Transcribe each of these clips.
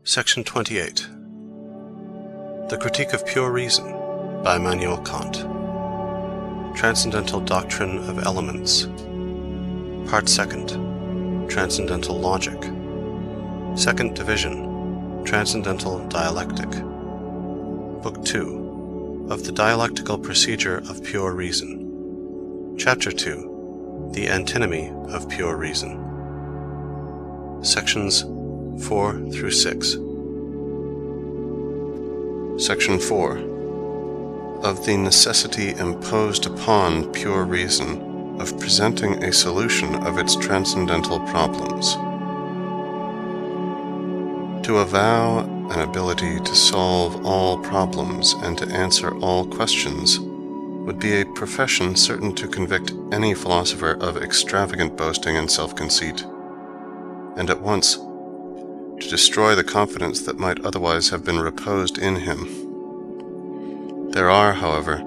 Section 28. The Critique of Pure Reason by Immanuel Kant. Transcendental Doctrine of Elements. Part 2. Transcendental Logic. Second Division. Transcendental Dialectic. Book 2. Of the Dialectical Procedure of Pure Reason. Chapter 2. The Antinomy of Pure Reason. Sections 4 through 6. Section 4. Of the necessity imposed upon pure reason of presenting a solution of its transcendental problems. To avow an ability to solve all problems and to answer all questions would be a profession certain to convict any philosopher of extravagant boasting and self-conceit, and at once to destroy the confidence that might otherwise have been reposed in him. There are, however,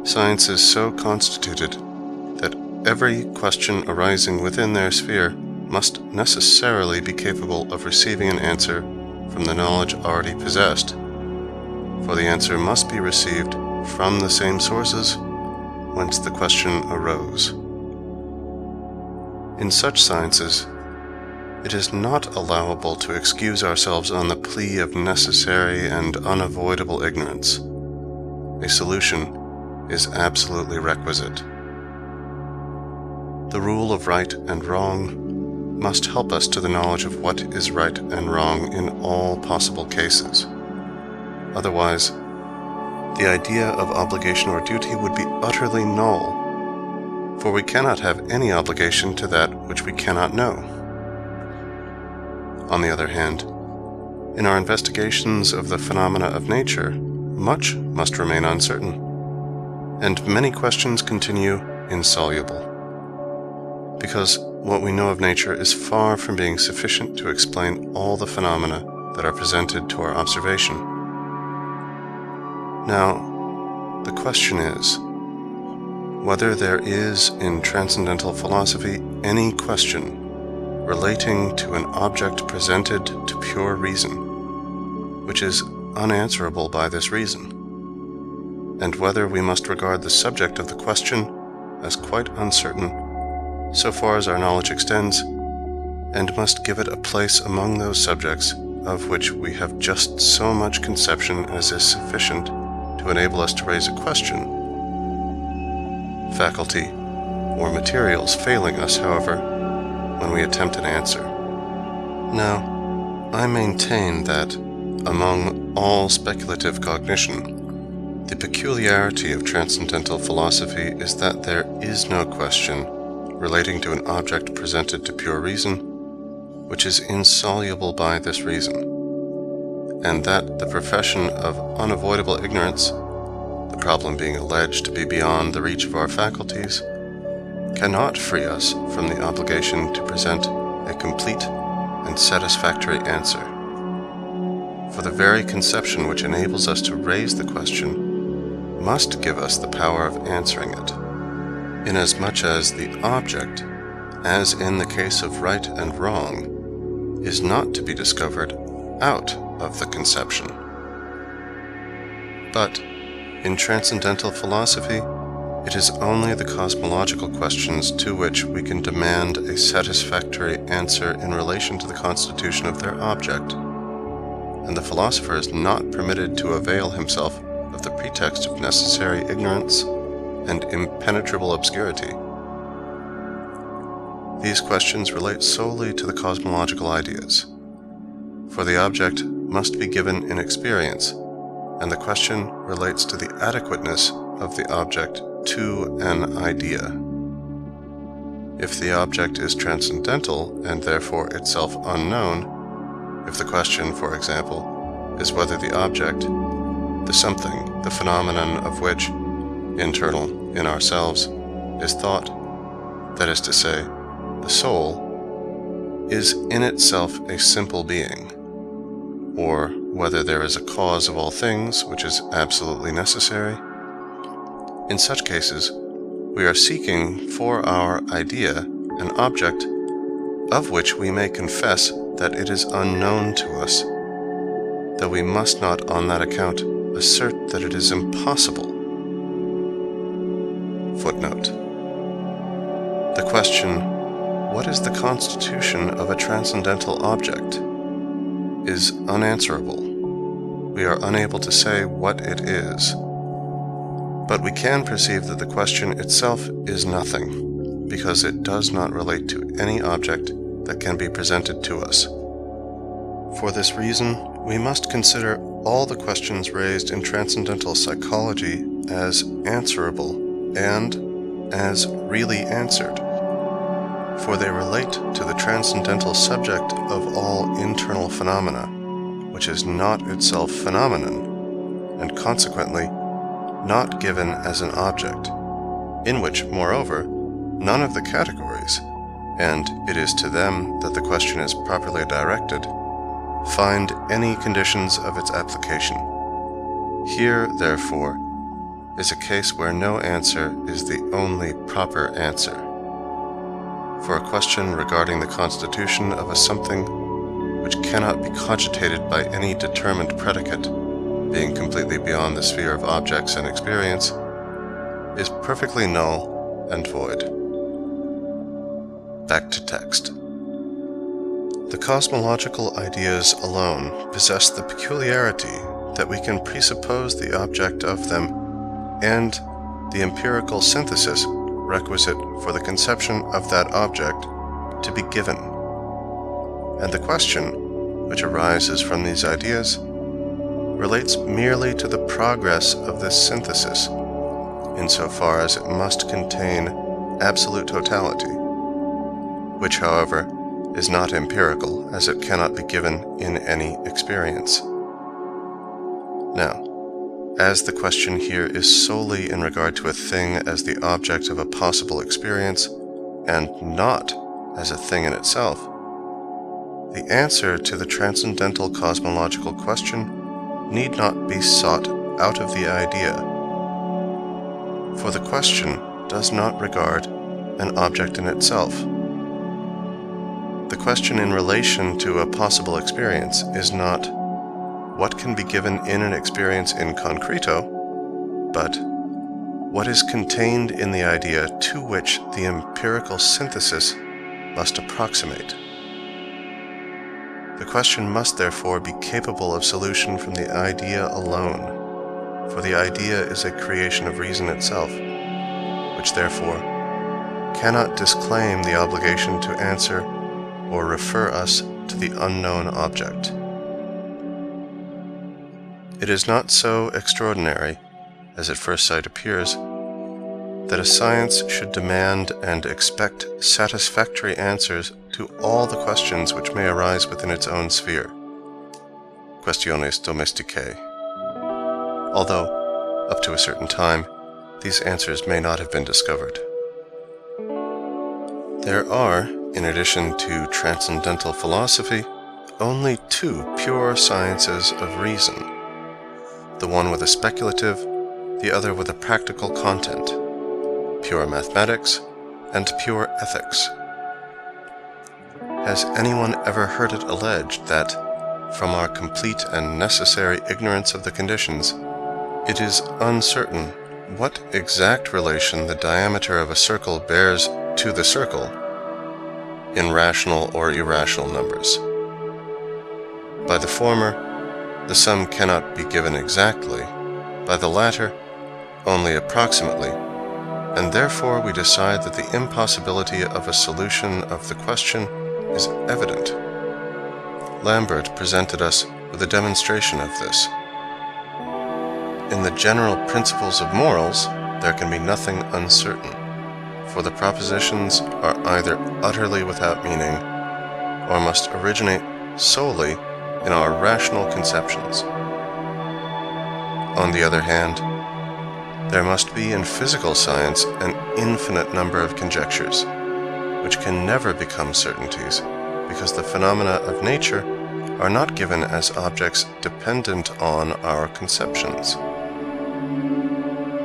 sciences so constituted that every question arising within their sphere must necessarily be capable of receiving an answer from the knowledge already possessed, for the answer must be received from the same sources whence the question arose. In such sciences, it is not allowable to excuse ourselves on the plea of necessary and unavoidable ignorance. A solution is absolutely requisite. The rule of right and wrong must help us to the knowledge of what is right and wrong in all possible cases. Otherwise, the idea of obligation or duty would be utterly null, for we cannot have any obligation to that which we cannot know. On the other hand, in our investigations of the phenomena of nature, much must remain uncertain, and many questions continue insoluble, because what we know of nature is far from being sufficient to explain all the phenomena that are presented to our observation. Now, the question is, whether there is in transcendental philosophy any question relating to an object presented to pure reason, which is unanswerable by this reason, and whether we must regard the subject of the question as quite uncertain so far as our knowledge extends, and must give it a place among those subjects of which we have just so much conception as is sufficient to enable us to raise a question, faculty or materials failing us, however, when we attempt an answer. Now, I maintain that, among all speculative cognition, the peculiarity of transcendental philosophy is that there is no question relating to an object presented to pure reason which is insoluble by this reason, and that the profession of unavoidable ignorance, the problem being alleged to be beyond the reach of our faculties, cannot free us from the obligation to present a complete and satisfactory answer. For the very conception which enables us to raise the question must give us the power of answering it, inasmuch as the object, as in the case of right and wrong, is not to be discovered out of the conception. But in transcendental philosophy, it is only the cosmological questions to which we can demand a satisfactory answer in relation to the constitution of their object, and the philosopher is not permitted to avail himself of the pretext of necessary ignorance and impenetrable obscurity. These questions relate solely to the cosmological ideas, for the object must be given in experience, and the question relates to the adequateness of the object to an idea. If the object is transcendental and therefore itself unknown, if the question, for example, is whether the object, the something, the phenomenon of which, internal in ourselves, is thought, that is to say, the soul, is in itself a simple being, or whether there is a cause of all things which is absolutely necessary, in such cases, we are seeking for our idea an object of which we may confess that it is unknown to us though we must not on that account assert that it is impossible. Footnote. The question, what is the constitution of a transcendental object, is unanswerable. We are unable to say what it is. But we can perceive that the question itself is nothing, because it does not relate to any object that can be presented to us. For this reason, we must consider all the questions raised in transcendental psychology as answerable and as really answered, for they relate to the transcendental subject of all internal phenomena, which is not itself phenomenon, and consequently not given as an object, in which, moreover, none of the categories, and it is to them that the question is properly directed, find any conditions of its application. Here, therefore, is a case where no answer is the only proper answer. For a question regarding the constitution of a something which cannot be cogitated by any determined predicate, being completely beyond the sphere of objects and experience, is perfectly null and void. Back to text. The cosmological ideas alone possess the peculiarity that we can presuppose the object of them and the empirical synthesis requisite for the conception of that object to be given. And the question, which arises from these ideas, relates merely to the progress of this synthesis, insofar as it must contain absolute totality, which, however, is not empirical, as it cannot be given in any experience. Now, as the question here is solely in regard to a thing as the object of a possible experience, and not as a thing in itself, the answer to the transcendental cosmological question need not be sought out of the idea, for the question does not regard an object in itself. The question in relation to a possible experience is not what can be given in an experience in concreto, but what is contained in the idea to which the empirical synthesis must approximate. The question must therefore be capable of solution from the idea alone, for the idea is a creation of reason itself, which therefore cannot disclaim the obligation to answer or refer us to the unknown object. It is not so extraordinary, as at first sight appears, that a science should demand and expect satisfactory answers to all the questions which may arise within its own sphere, questiones domesticae, although, up to a certain time, these answers may not have been discovered. There are, in addition to transcendental philosophy, only two pure sciences of reason, the one with a speculative, the other with a practical content, pure mathematics and pure ethics. Has anyone ever heard it alleged that, from our complete and necessary ignorance of the conditions, it is uncertain what exact relation the diameter of a circle bears to the circle in rational or irrational numbers? By the former, the sum cannot be given exactly, by the latter, only approximately, and therefore we decide that the impossibility of a solution of the question is evident. Lambert presented us with a demonstration of this. In the general principles of morals, there can be nothing uncertain, for the propositions are either utterly without meaning, or must originate solely in our rational conceptions. On the other hand, there must be in physical science an infinite number of conjectures, which can never become certainties, because the phenomena of nature are not given as objects dependent on our conceptions.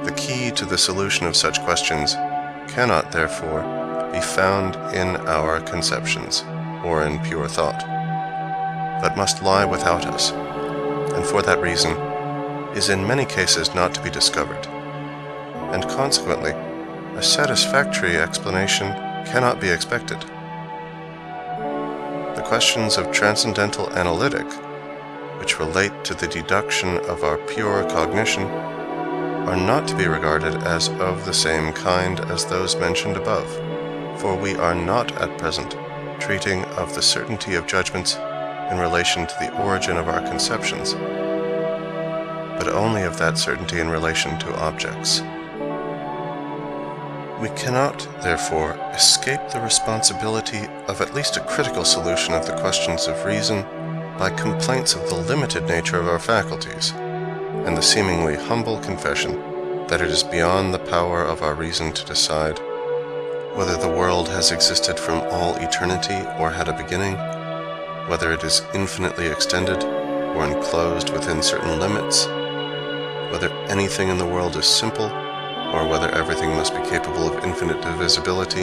The key to the solution of such questions cannot, therefore, be found in our conceptions, or in pure thought, but must lie without us, and for that reason is in many cases not to be discovered, and consequently a satisfactory explanation cannot be expected. The questions of transcendental analytic, which relate to the deduction of our pure cognition, are not to be regarded as of the same kind as those mentioned above, for we are not at present treating of the certainty of judgments in relation to the origin of our conceptions, but only of that certainty in relation to objects. We cannot, therefore, escape the responsibility of at least a critical solution of the questions of reason by complaints of the limited nature of our faculties, and the seemingly humble confession that it is beyond the power of our reason to decide whether the world has existed from all eternity or had a beginning, whether it is infinitely extended or enclosed within certain limits, whether anything in the world is simple, or whether everything must be capable of infinite divisibility,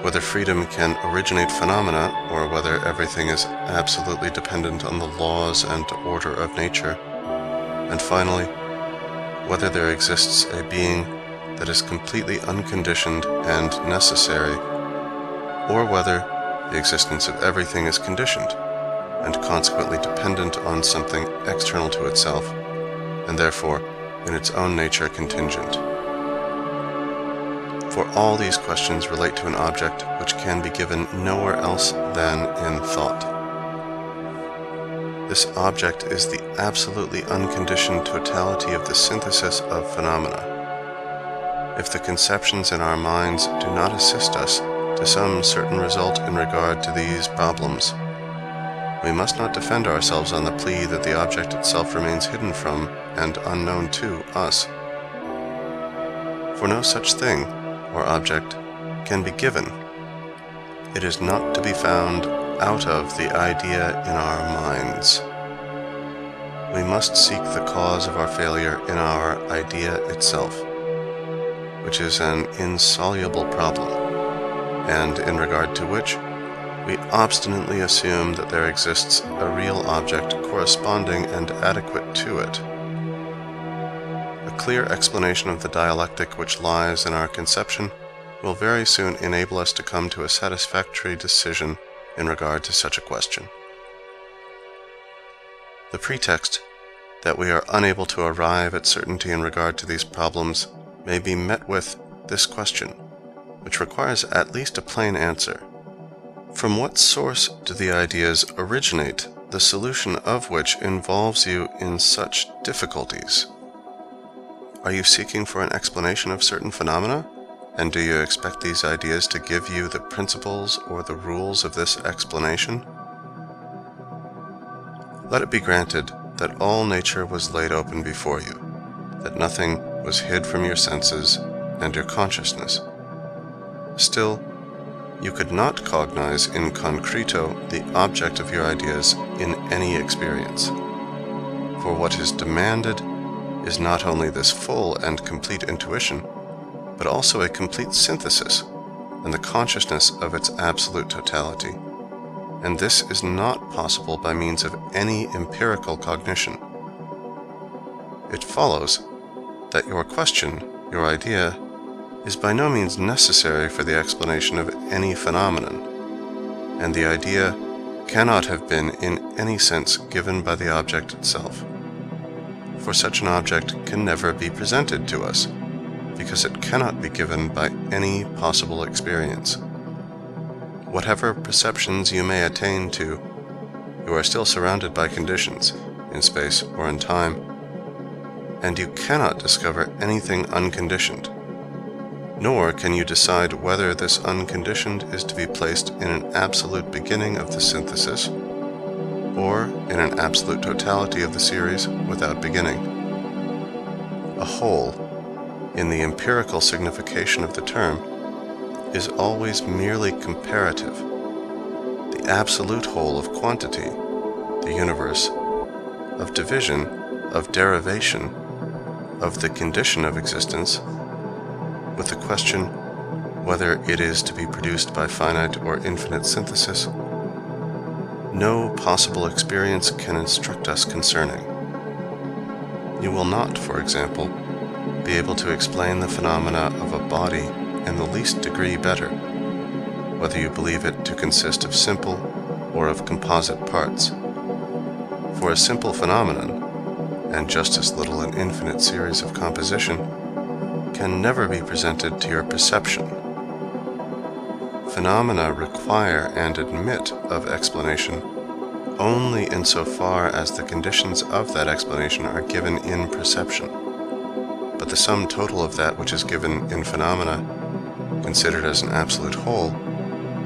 whether freedom can originate phenomena, or whether everything is absolutely dependent on the laws and order of nature, and finally, whether there exists a being that is completely unconditioned and necessary, or whether the existence of everything is conditioned, and consequently dependent on something external to itself, and therefore in its own nature contingent. For all these questions relate to an object which can be given nowhere else than in thought. This object is the absolutely unconditioned totality of the synthesis of phenomena. If the conceptions in our minds do not assist us to some certain result in regard to these problems, we must not defend ourselves on the plea that the object itself remains hidden from and unknown to us. For no such thing, or object, can be given. It is not to be found out of the idea in our minds. We must seek the cause of our failure in our idea itself, which is an insoluble problem, and in regard to which we obstinately assume that there exists a real object corresponding and adequate to it. A clear explanation of the dialectic which lies in our conception will very soon enable us to come to a satisfactory decision in regard to such a question. The pretext that we are unable to arrive at certainty in regard to these problems may be met with this question, which requires at least a plain answer. From what source do the ideas originate, the solution of which involves you in such difficulties? Are you seeking for an explanation of certain phenomena? And do you expect these ideas to give you the principles or the rules of this explanation? Let it be granted that all nature was laid open before you, that nothing was hid from your senses and your consciousness. Still, you could not cognize in concreto the object of your ideas in any experience. For what is demanded is not only this full and complete intuition, but also a complete synthesis and the consciousness of its absolute totality. And this is not possible by means of any empirical cognition. It follows that your question, your idea, is by no means necessary for the explanation of any phenomenon, and the idea cannot have been in any sense given by the object itself. For such an object can never be presented to us, because it cannot be given by any possible experience. Whatever perceptions you may attain to, you are still surrounded by conditions, in space or in time, and you cannot discover anything unconditioned. Nor can you decide whether this unconditioned is to be placed in an absolute beginning of the synthesis, or in an absolute totality of the series without beginning. A whole, in the empirical signification of the term, is always merely comparative. The absolute whole of quantity, the universe, of division, of derivation, of the condition of existence, with the question whether it is to be produced by finite or infinite synthesis, no possible experience can instruct us concerning. You will not, for example, be able to explain the phenomena of a body in the least degree better, whether you believe it to consist of simple or of composite parts. For a simple phenomenon, and just as little an infinite series of composition, can never be presented to your perception. Phenomena require and admit of explanation only insofar as the conditions of that explanation are given in perception. But the sum total of that which is given in phenomena, considered as an absolute whole,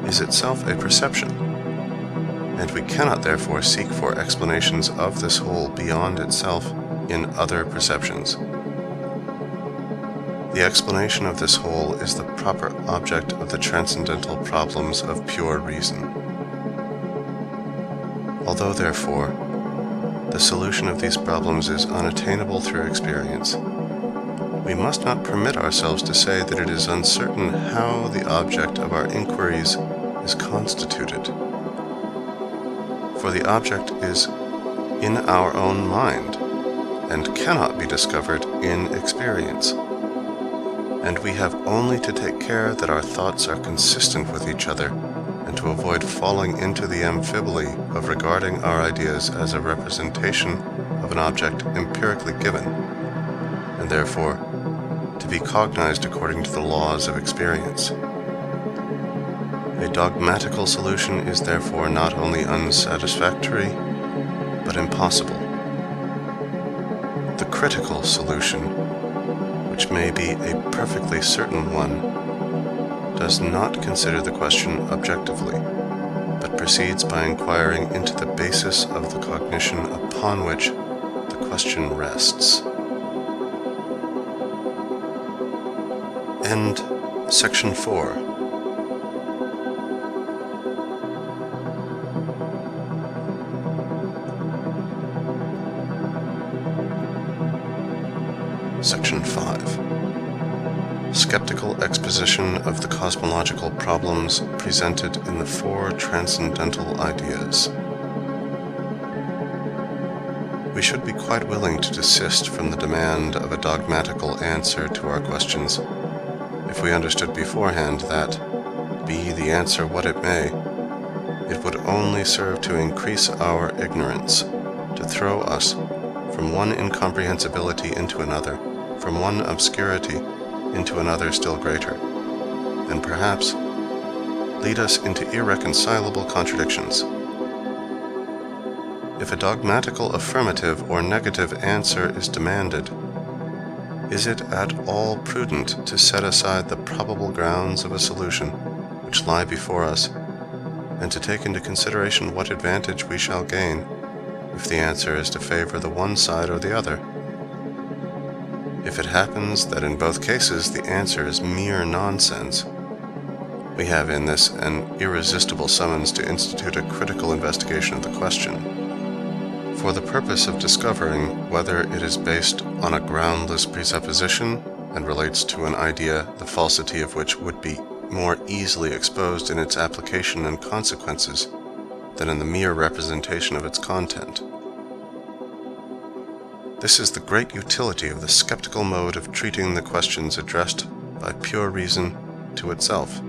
is itself a perception, and we cannot therefore seek for explanations of this whole beyond itself in other perceptions. The explanation of this whole is the proper object of the transcendental problems of pure reason. Although, therefore, the solution of these problems is unattainable through experience, we must not permit ourselves to say that it is uncertain how the object of our inquiries is constituted. For the object is in our own mind, and cannot be discovered in experience. And we have only to take care that our thoughts are consistent with each other, and to avoid falling into the amphiboly of regarding our ideas as a representation of an object empirically given, and therefore to be cognized according to the laws of experience. A dogmatical solution is therefore not only unsatisfactory, but impossible. The critical solution, which may be a perfectly certain one, does not consider the question objectively, but proceeds by inquiring into the basis of the cognition upon which the question rests. End Section 4. Section 5. Skeptical exposition of the cosmological problems presented in the four transcendental ideas. We should be quite willing to desist from the demand of a dogmatical answer to our questions, if we understood beforehand that, be the answer what it may, it would only serve to increase our ignorance, to throw us from one incomprehensibility into another, from one obscurity into another still greater, and perhaps lead us into irreconcilable contradictions. If a dogmatical affirmative or negative answer is demanded, is it at all prudent to set aside the probable grounds of a solution which lie before us, and to take into consideration what advantage we shall gain if the answer is to favor the one side or the other? If it happens that in both cases the answer is mere nonsense, we have in this an irresistible summons to institute a critical investigation of the question, for the purpose of discovering whether it is based on a groundless presupposition and relates to an idea the falsity of which would be more easily exposed in its application and consequences than in the mere representation of its content. This is the great utility of the skeptical mode of treating the questions addressed by pure reason to itself.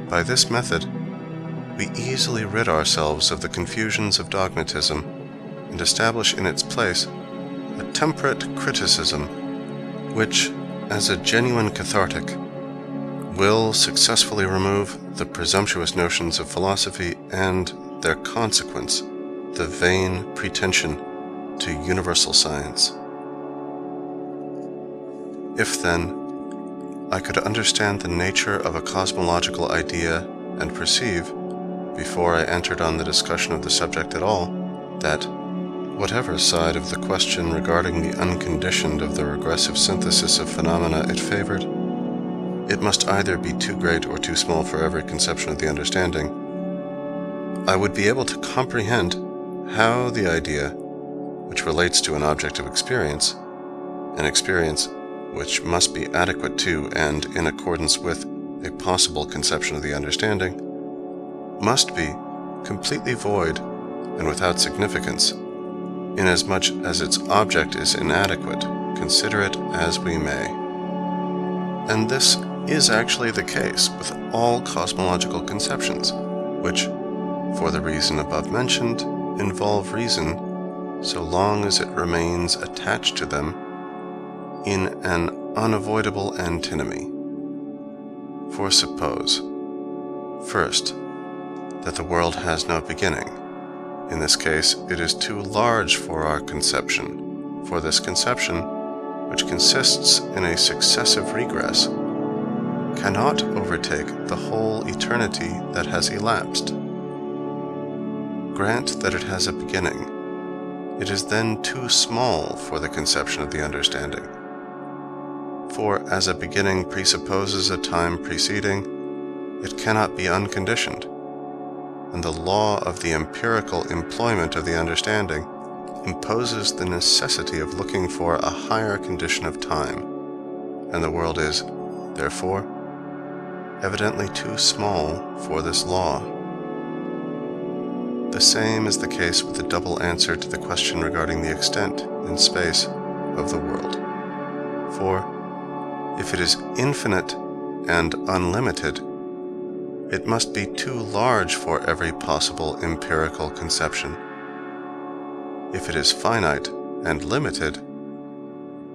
By this method, we easily rid ourselves of the confusions of dogmatism and establish in its place a temperate criticism which, as a genuine cathartic, will successfully remove the presumptuous notions of philosophy and their consequence, the vain pretension to universal science. If, then, I could understand the nature of a cosmological idea and perceive, before I entered on the discussion of the subject at all, that, whatever side of the question regarding the unconditioned of the regressive synthesis of phenomena it favored, it must either be too great or too small for every conception of the understanding, I would be able to comprehend how the idea, which relates to an object of experience, an experience which must be adequate to and in accordance with a possible conception of the understanding, must be, completely void and without significance, inasmuch as its object is inadequate, consider it as we may. And this is actually the case with all cosmological conceptions, which, for the reason above mentioned, involve reason so long as it remains attached to them in an unavoidable antinomy. For suppose, first, that the world has no beginning. In this case, it is too large for our conception, for this conception, which consists in a successive regress, cannot overtake the whole eternity that has elapsed. Grant that it has a beginning. It is then too small for the conception of the understanding. For as a beginning presupposes a time preceding, it cannot be unconditioned, and the law of the empirical employment of the understanding imposes the necessity of looking for a higher condition of time, and the world is, therefore, evidently too small for this law. The same is the case with the double answer to the question regarding the extent in space of the world. For if it is infinite and unlimited, it must be too large for every possible empirical conception. If it is finite and limited,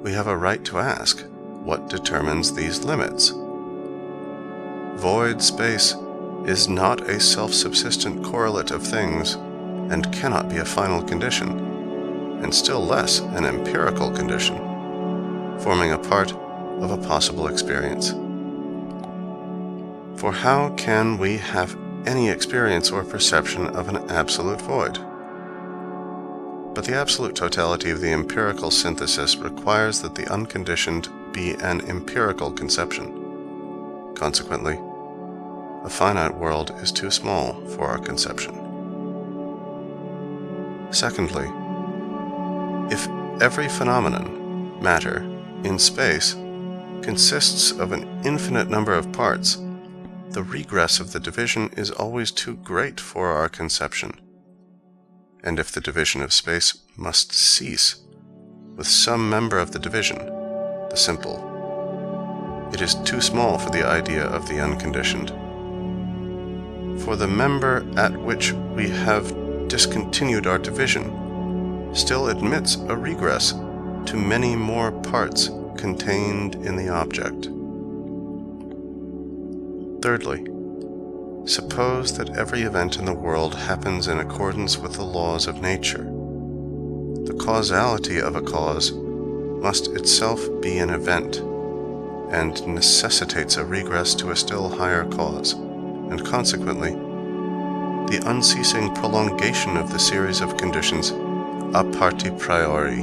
we have a right to ask, what determines these limits? Void space is not a self-subsistent correlate of things, and cannot be a final condition, and still less an empirical condition, forming a part of a possible experience. For how can we have any experience or perception of an absolute void? But the absolute totality of the empirical synthesis requires that the unconditioned be an empirical conception. Consequently, a finite world is too small for our conception. Secondly, if every phenomenon, matter, in space, consists of an infinite number of parts, the regress of the division is always too great for our conception. And if the division of space must cease with some member of the division, the simple, it is too small for the idea of the unconditioned. For the member at which we have discontinued our division still admits a regress to many more parts contained in the object. Thirdly, suppose that every event in the world happens in accordance with the laws of nature. The causality of a cause must itself be an event, and necessitates a regress to a still higher cause, and consequently, the unceasing prolongation of the series of conditions a parte priori.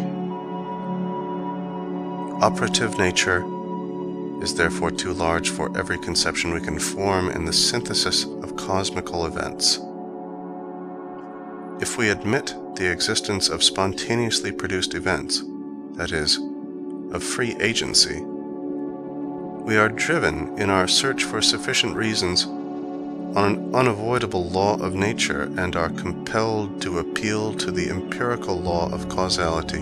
Operative nature is therefore too large for every conception we can form in the synthesis of cosmical events. If we admit the existence of spontaneously produced events, that is, of free agency, we are driven in our search for sufficient reasons on an unavoidable law of nature and are compelled to appeal to the empirical law of causality.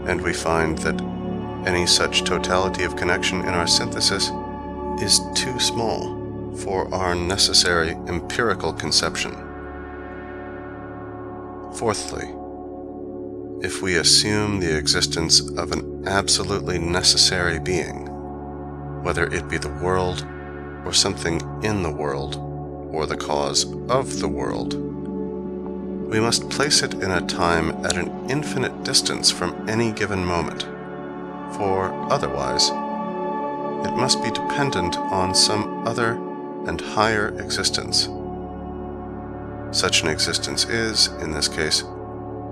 And we find that any such totality of connection in our synthesis is too small for our necessary empirical conception. Fourthly, if we assume the existence of an absolutely necessary being, whether it be the world, or something in the world, or the cause of the world, we must place it in a time at an infinite distance from any given moment, for otherwise it must be dependent on some other and higher existence. Such an existence is, in this case,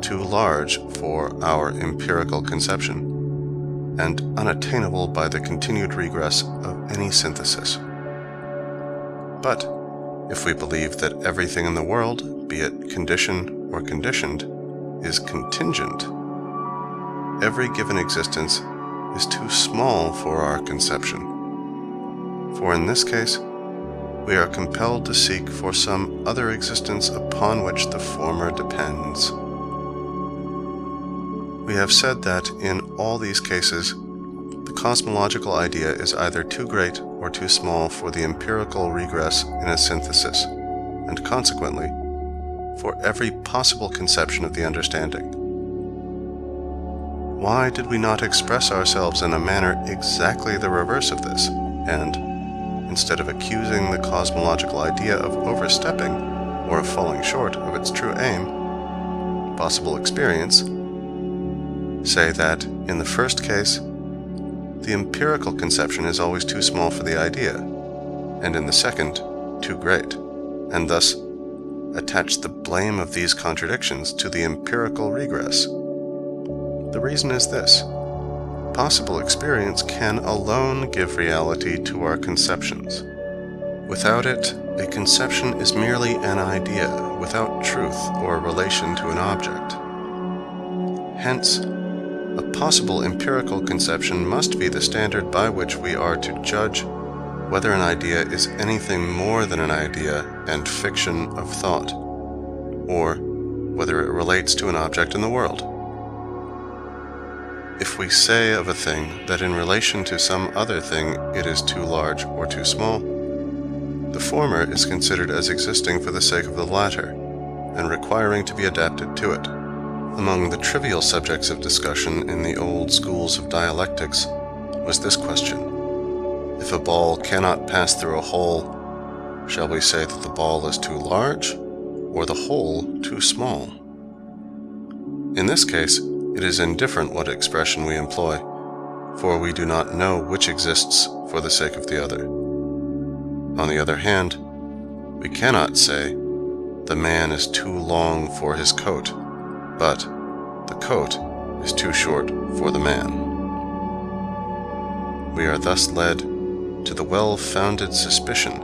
too large for our empirical conception, and unattainable by the continued regress of any synthesis. But if we believe that everything in the world, be it conditioned or conditioned, is contingent, every given existence is too small for our conception. For in this case, we are compelled to seek for some other existence upon which the former depends. We have said that, in all these cases, the cosmological idea is either too great or too small for the empirical regress in a synthesis, and consequently, for every possible conception of the understanding. Why did we not express ourselves in a manner exactly the reverse of this, and, instead of accusing the cosmological idea of overstepping or of falling short of its true aim, possible experience, say that, in the first case, the empirical conception is always too small for the idea, and in the second, too great, and thus attach the blame of these contradictions to the empirical regress? The reason is this: possible experience can alone give reality to our conceptions. Without it, a conception is merely an idea, without truth or relation to an object. Hence, a possible empirical conception must be the standard by which we are to judge whether an idea is anything more than an idea and fiction of thought, or whether it relates to an object in the world. If we say of a thing that in relation to some other thing it is too large or too small, the former is considered as existing for the sake of the latter, and requiring to be adapted to it. Among the trivial subjects of discussion in the old schools of dialectics was this question: if a ball cannot pass through a hole, shall we say that the ball is too large, or the hole too small? In this case, it is indifferent what expression we employ, for we do not know which exists for the sake of the other. On the other hand, we cannot say, the man is too long for his coat, but the coat is too short for the man. We are thus led to the well-founded suspicion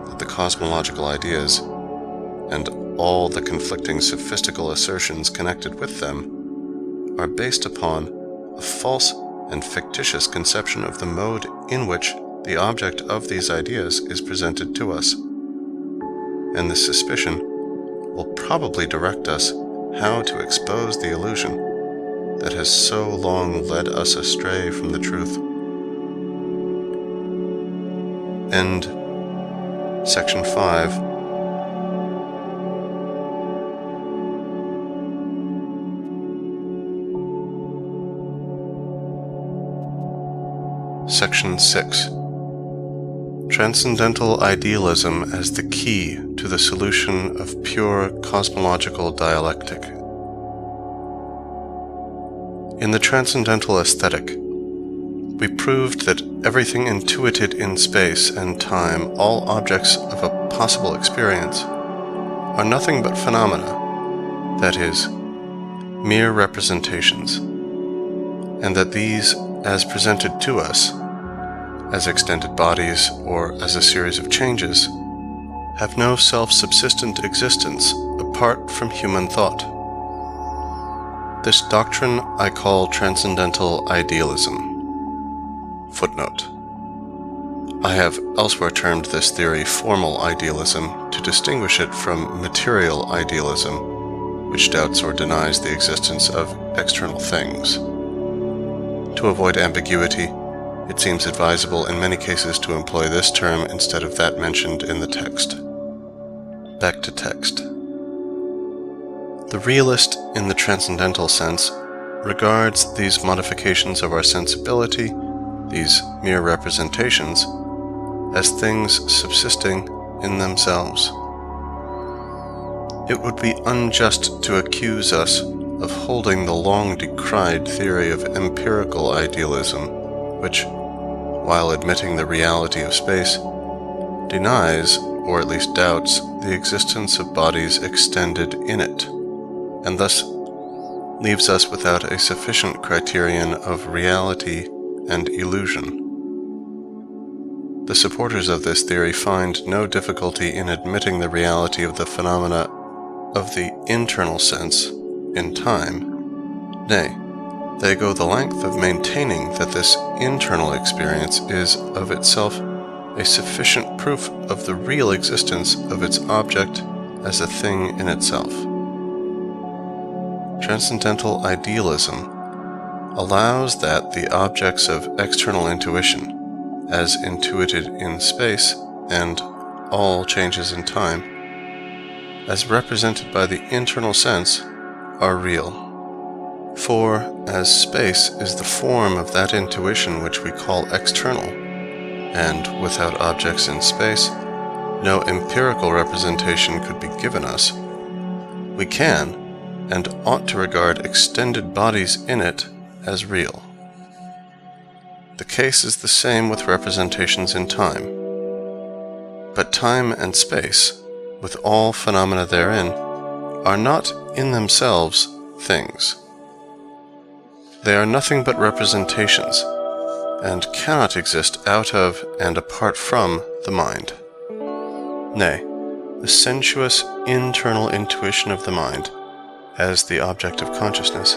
that the cosmological ideas, and all the conflicting sophistical assertions connected with them, are based upon a false and fictitious conception of the mode in which the object of these ideas is presented to us. And this suspicion will probably direct us how to expose the illusion that has so long led us astray from the truth. End Section 5. Section 6. Transcendental idealism as the key to the solution of pure cosmological dialectic. In the transcendental aesthetic, we proved that everything intuited in space and time, all objects of a possible experience, are nothing but phenomena, that is, mere representations, and that these, as presented to us, as extended bodies or as a series of changes, have no self-subsistent existence apart from human thought. This doctrine I call Transcendental Idealism. Footnote. I have elsewhere termed this theory formal idealism to distinguish it from material idealism, which doubts or denies the existence of external things. To avoid ambiguity, it seems advisable in many cases to employ this term instead of that mentioned in the text. Back to text. The realist, in the transcendental sense, regards these modifications of our sensibility, these mere representations, as things subsisting in themselves. It would be unjust to accuse us of holding the long decried theory of empirical idealism, which, while admitting the reality of space, denies, or at least doubts, the existence of bodies extended in it, and thus leaves us without a sufficient criterion of reality and illusion. The supporters of this theory find no difficulty in admitting the reality of the phenomena of the internal sense in time. Nay, they go the length of maintaining that this internal experience is of itself a sufficient proof of the real existence of its object as a thing in itself. Transcendental idealism allows that the objects of external intuition, as intuited in space and all changes in time, as represented by the internal sense, are real. For, as space is the form of that intuition which we call external, and without objects in space, no empirical representation could be given us, we can and ought to regard extended bodies in it as real. The case is the same with representations in time. But time and space, with all phenomena therein, are not in themselves things. They are nothing but representations, and cannot exist out of and apart from the mind. Nay, the sensuous internal intuition of the mind, as the object of consciousness,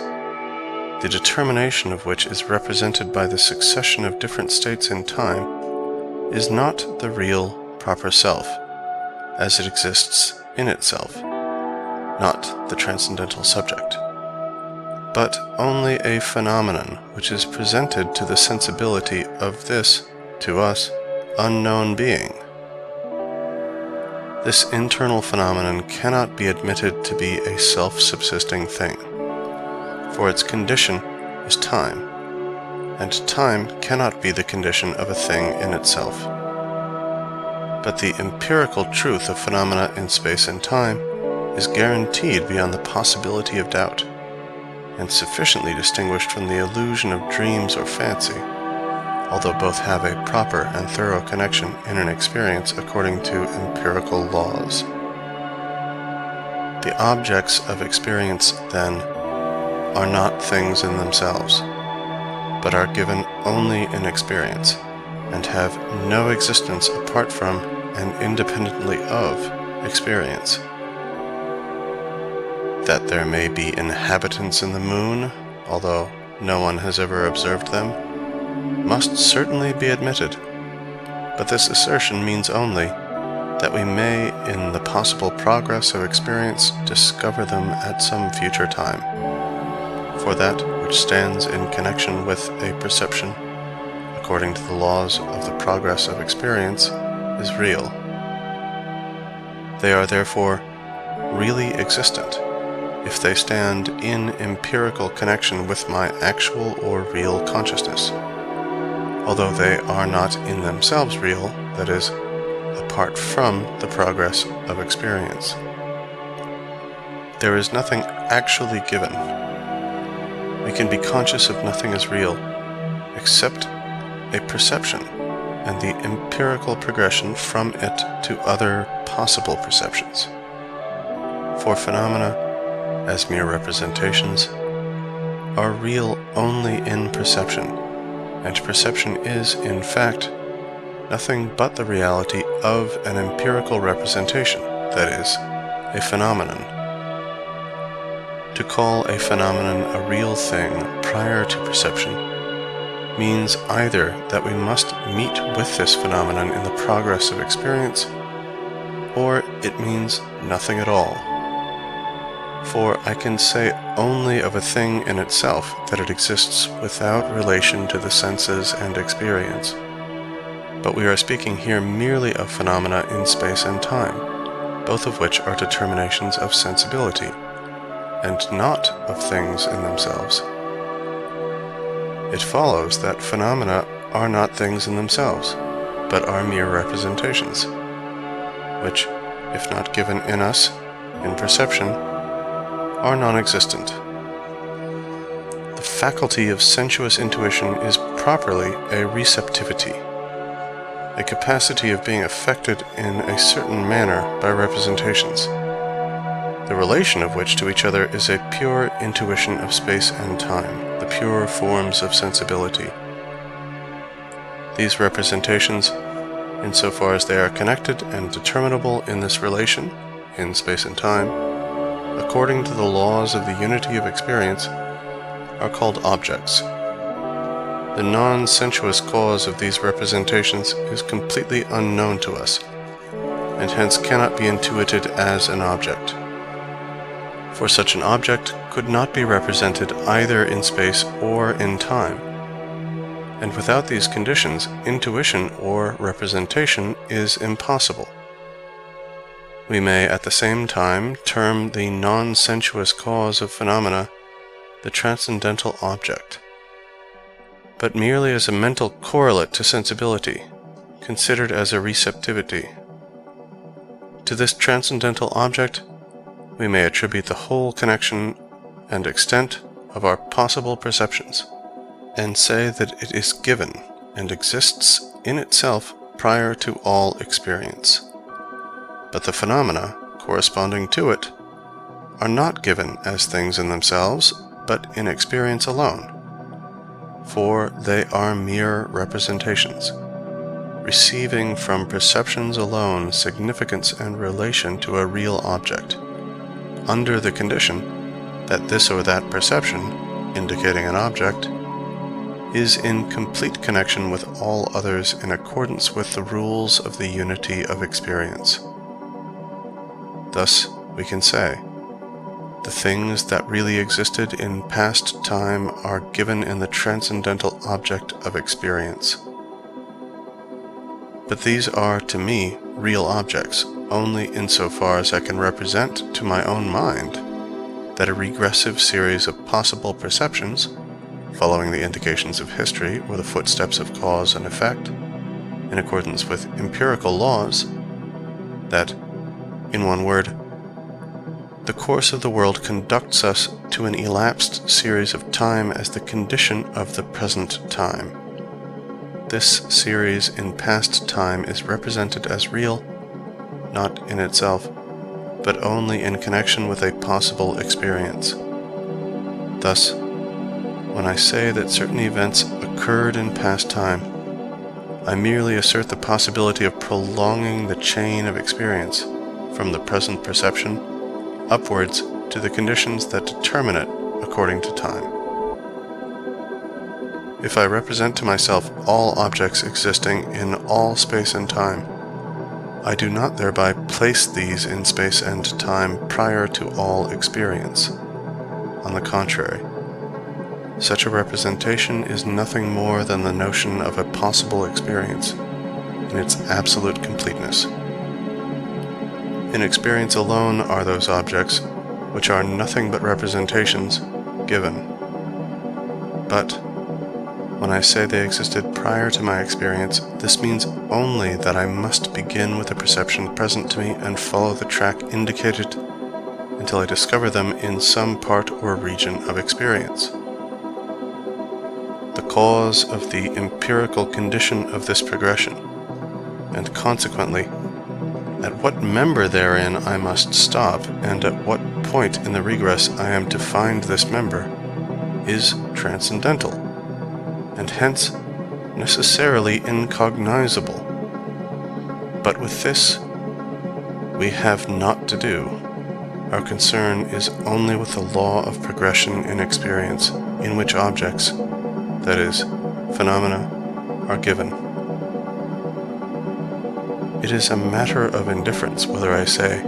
the determination of which is represented by the succession of different states in time, is not the real proper self, as it exists in itself, not the transcendental subject, but only a phenomenon which is presented to the sensibility of this, to us, unknown being. This internal phenomenon cannot be admitted to be a self-subsisting thing, for its condition is time, and time cannot be the condition of a thing in itself. But the empirical truth of phenomena in space and time is guaranteed beyond the possibility of doubt, and sufficiently distinguished from the illusion of dreams or fancy, although both have a proper and thorough connection in an experience according to empirical laws. The objects of experience, then, are not things in themselves, but are given only in experience, and have no existence apart from and independently of experience. That there may be inhabitants in the moon, although no one has ever observed them, must certainly be admitted, but this assertion means only that we may, in the possible progress of experience, discover them at some future time. For that which stands in connection with a perception, according to the laws of the progress of experience, is real. They are therefore really existent, if they stand in empirical connection with my actual or real consciousness, although they are not in themselves real, that is, apart from the progress of experience. There is nothing actually given. We can be conscious of nothing as real, except a perception and the empirical progression from it to other possible perceptions. For phenomena, as mere representations, are real only in perception, and perception is, in fact, nothing but the reality of an empirical representation, that is, a phenomenon. To call a phenomenon a real thing prior to perception means either that we must meet with this phenomenon in the progress of experience, or it means nothing at all. For I can say only of a thing in itself that it exists without relation to the senses and experience. But we are speaking here merely of phenomena in space and time, both of which are determinations of sensibility, and not of things in themselves. It follows that phenomena are not things in themselves, but are mere representations, which, if not given in us, in perception, are non-existent. The faculty of sensuous intuition is properly a receptivity, a capacity of being affected in a certain manner by representations, the relation of which to each other is a pure intuition of space and time, the pure forms of sensibility. These representations, insofar as they are connected and determinable in this relation, in space and time, according to the laws of the unity of experience, are called objects. the non-sensuous cause of these representations is completely unknown to us, and hence cannot be intuited as an object. For such an object could not be represented either in space or in time, and without these conditions, intuition or representation is impossible. We may at the same time term the non-sensuous cause of phenomena the transcendental object, but merely as a mental correlate to sensibility, considered as a receptivity. To this transcendental object, we may attribute the whole connection and extent of our possible perceptions, and say that it is given and exists in itself prior to all experience. But the phenomena corresponding to it are not given as things in themselves, but in experience alone, for they are mere representations, receiving from perceptions alone significance and relation to a real object, under the condition that this or that perception, indicating an object, is in complete connection with all others in accordance with the rules of the unity of experience. Thus, we can say, the things that really existed in past time are given in the transcendental object of experience. But these are, to me, real objects, only insofar as I can represent to my own mind that a regressive series of possible perceptions, following the indications of history or the footsteps of cause and effect, in accordance with empirical laws, that, in one word, the course of the world conducts us to an elapsed series of time as the condition of the present time. This series in past time is represented as real, not in itself, but only in connection with a possible experience. Thus, when I say that certain events occurred in past time, I merely assert the possibility of prolonging the chain of experience from the present perception upwards to the conditions that determine it according to time. If I represent to myself all objects existing in all space and time, I do not thereby place these in space and time prior to all experience. On the contrary, such a representation is nothing more than the notion of a possible experience in its absolute completeness. In experience alone are those objects, which are nothing but representations, given. But when I say they existed prior to my experience, this means only that I must begin with the perception present to me and follow the track indicated until I discover them in some part or region of experience. The cause of the empirical condition of this progression, and consequently, at what member therein I must stop, and at what point in the regress I am to find this member, is transcendental, and hence necessarily incognizable. But with this we have not to do. Our concern is only with the law of progression in experience, in which objects, that is, phenomena, are given. It is a matter of indifference whether I say,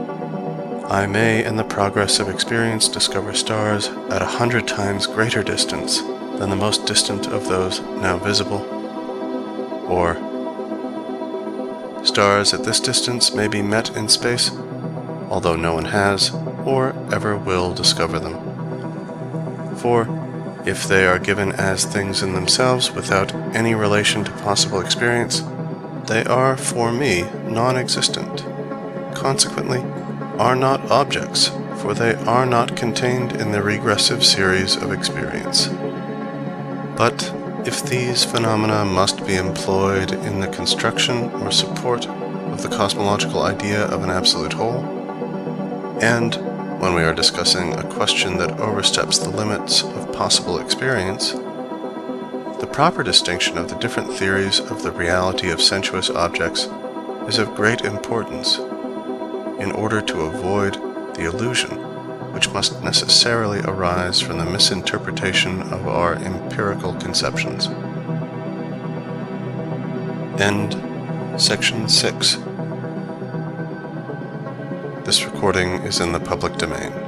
I may in the progress of experience discover stars at 100 times greater distance than the most distant of those now visible, or stars at this distance may be met in space, although no one has or ever will discover them. For if they are given as things in themselves without any relation to possible experience, they are, for me, non-existent, consequently are not objects, for they are not contained in the regressive series of experience. But if these phenomena must be employed in the construction or support of the cosmological idea of an absolute whole, and when we are discussing a question that oversteps the limits of possible experience, the proper distinction of the different theories of the reality of sensuous objects is of great importance, in order to avoid the illusion which must necessarily arise from the misinterpretation of our empirical conceptions. End Section 6. This recording is in the public domain.